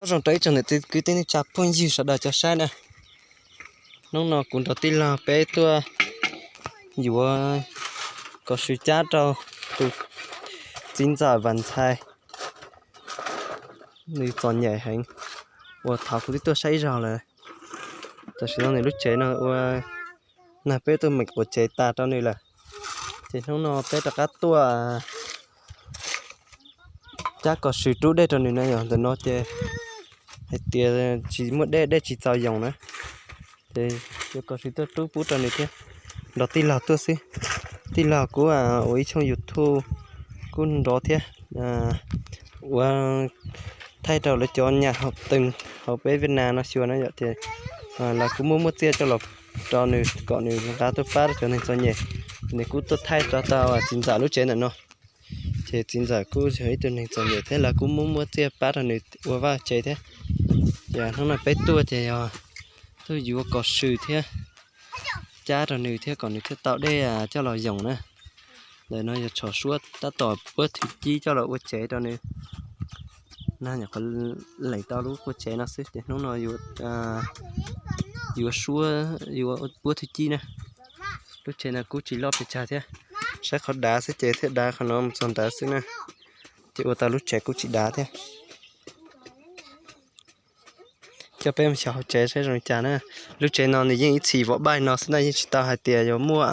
Trong đấy cho nên cái tên chạp phong gì sao đã cho sai nè nó cũng đầu tiên là bé tôi dù có sự chát đâu tôi chính giải văn sai đi chọn nhảy hành và thảo của tôi xây ra là tại sao này lúc chế nó là bé tôi mình của chế ta cho nên là thì nó bé ta cắt tôi chắc có sự trú đây cho nên này rồi nó chế hay tiền chỉ một đây chỉ tao dùng nữa thì có sự trú bút cho nên thế đó tí là tôi xí tí là của ở trong YouTube cũng đó thế thay đầu là cho nhà học từng học bé Việt Nam nó xưa nó vậy thì là cũng muốn chia cho lộc cho người còn người ta tôi phát cho nên cho nhẹ nên cũng tôi thay cho tao chính giả lúc chế này nó thì chính giả cũng thấy tôi nên cho nhẹ thế là cũng muốn chia phát cho người qua vào chế thế giờ nó là bé tua thì tôi vừa có sự thế cha rồi người thế còn người thế tạo đây cho lò dòng nữa để nó cho suốt ta tỏ bớt thịt chi cho lò chế cho nên na nhà có lấy tao lúc có chế nó sẽ để nó vừa xua vừa bớt thịt chi nè lúc chế là cũng chỉ lo để trả thế sẽ khó đá sẽ chế thế đá khó nó còn đá xíu nè chỉ ở tao lúc chế cũng chỉ đá thế cho em chào chế sẽ rồi trả nè lúc chế nó thì những chỉ vỏ bài nó sẽ là những chỉ tao hai tiền rồi mua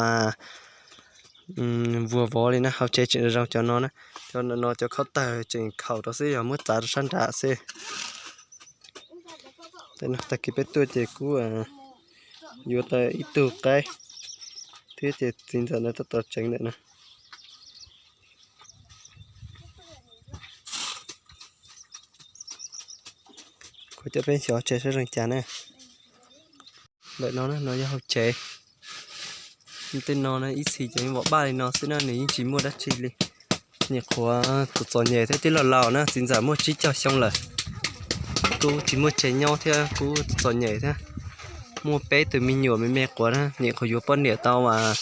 vừa vỏ lên nè học chế chuyện rau cho nó nè cho nó cho khó tài chuyện khẩu đó sẽ là mua trả sẵn trả sẽ thế nó ta kịp tôi chế cũ vừa ta ít tu cái thế chế chính giờ nó ta tránh đấy nè có cho bên xó chế sẽ răng chán nè đợi nó cho học chế tên nó ít xì cho nên bỏ ba thì nó sẽ là nếu chỉ mua đất chi đi nhiệt khóa tụt gió nhẹ thế là lào nè xin giả mua chỉ cho xong là cô chỉ mua chế nhau theo cô gió nhẹ thế mua bé từ mình nhiều mình mẹ quá nè nhiệt khóa vô bón nhẹ tao mà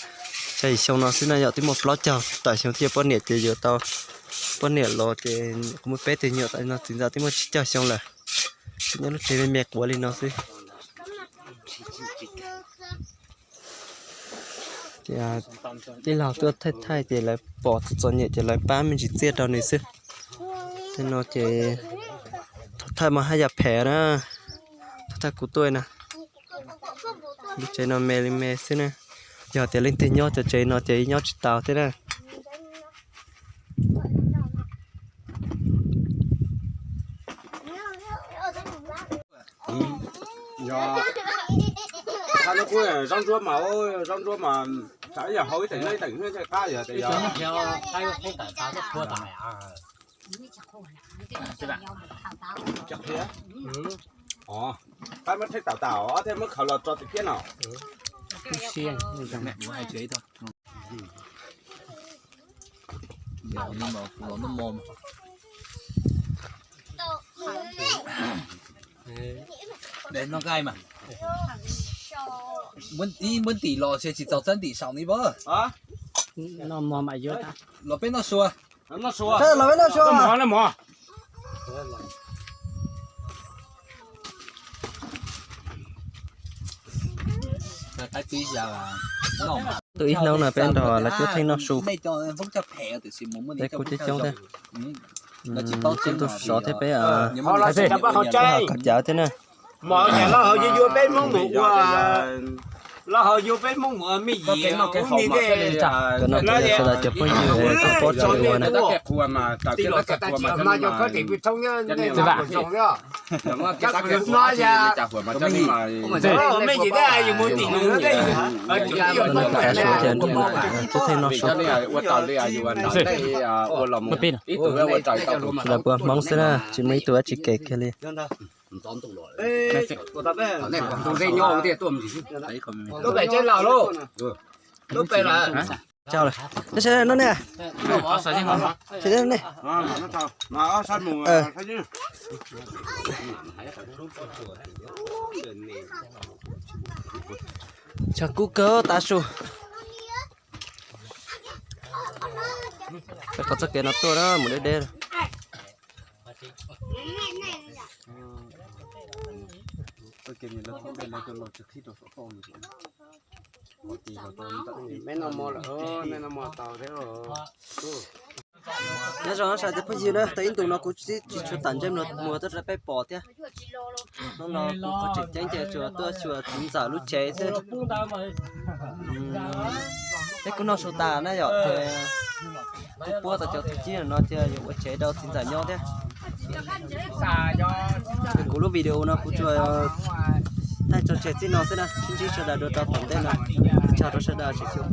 chạy xong nó sẽ là nhọ tới một lót chào tại xong kia bón nhẹ thì giờ tao bón nhẹ lò thì có một bé từ nhiều tại nó xin giả tới một chỉ cho xong là nhớ lúc chế mẹ quá lên nó xí thì đi làm tôi thay thì lại bỏ cho nhẹ thì lại bán mình chỉ tiết đâu này xí thế nó thì thay mà hay giặt phèn đó thay của tôi nè lúc chế nó mê xí nè giờ thì lên tiền nhau cho chế nó chế nhau chỉ tao thế nè他那个让桌嘛，咱也好一点，那等于这大呀，对呀。还有口感，它是扩大呀。是吧？chắc thế. Cái mất thích tảo á, thế mất khẩu lọt cho thì kia nào. Xiên, mẹ mua ai chế thôi. Nó nó mồm. Để nó gai mà. Muốn tỷ lò sẽ chỉ tàu chân tỷ sáu đi bơ. Hả? Nó mò mày vô ta. Lò bên nó xua. Nó xua. thế là nó xua à? Nó mò. Cái tí giờ là tôi ít lâu là bên đó là cứ thấy nó sụp đây cho vẫn cho phè từ xí muốn đây cũng chơi trâu thế nó chỉ bao tôi xóa thế bé Họ là sẽ đập họ chơi. cắt chảo thế nè Mọi nhà nó họ vô bên mông mụ là họ vô bên mông mụ mi gì nó cái hộp mà cái nó sẽ là chụp bao nhiêu có có cho người này nó kẹp cua mà tạo cái nó kẹp cua mà cho có thể bị thông nhá nên là trồng đó chắc là nó ra chả vừa mà cho nên mà mấy gì đấy dùng muốn tiền nữa đấy tôi thấy nó sụp là bữa mong sẽ là chỉ mấy tuổi chỉ kẹt kia đi lúc này trên lò luôn lúc này là chào rồi nó sẽ nó nè sẽ đây này nó sát mù thấy chứ chào cú cớ ta su phải có chắc cái nó to đó một đứa đê cái gì nó không bên này cho nó trực tiếp được phong được một tí nó tao mấy nó mò là mấy nó mò tàu thế rồi nhớ rồi sao thì gì nữa tới tụi nó cũng chỉ cho tận cho nó mua tất ra bé bỏ thế nó cũng có chỉ tránh chơi chùa tôi chùa chính giả lúc chế thế thế cũng nó số tà nó rồi thì bua ta cho chỉ là nó chơi những chế đâu chính giả nhau thế cũng lúc video nó cũng cho thay cho chế nó thế nào chính chỉ cho đã được tao tổng thế nào chào nó sẽ đã chỉ chụp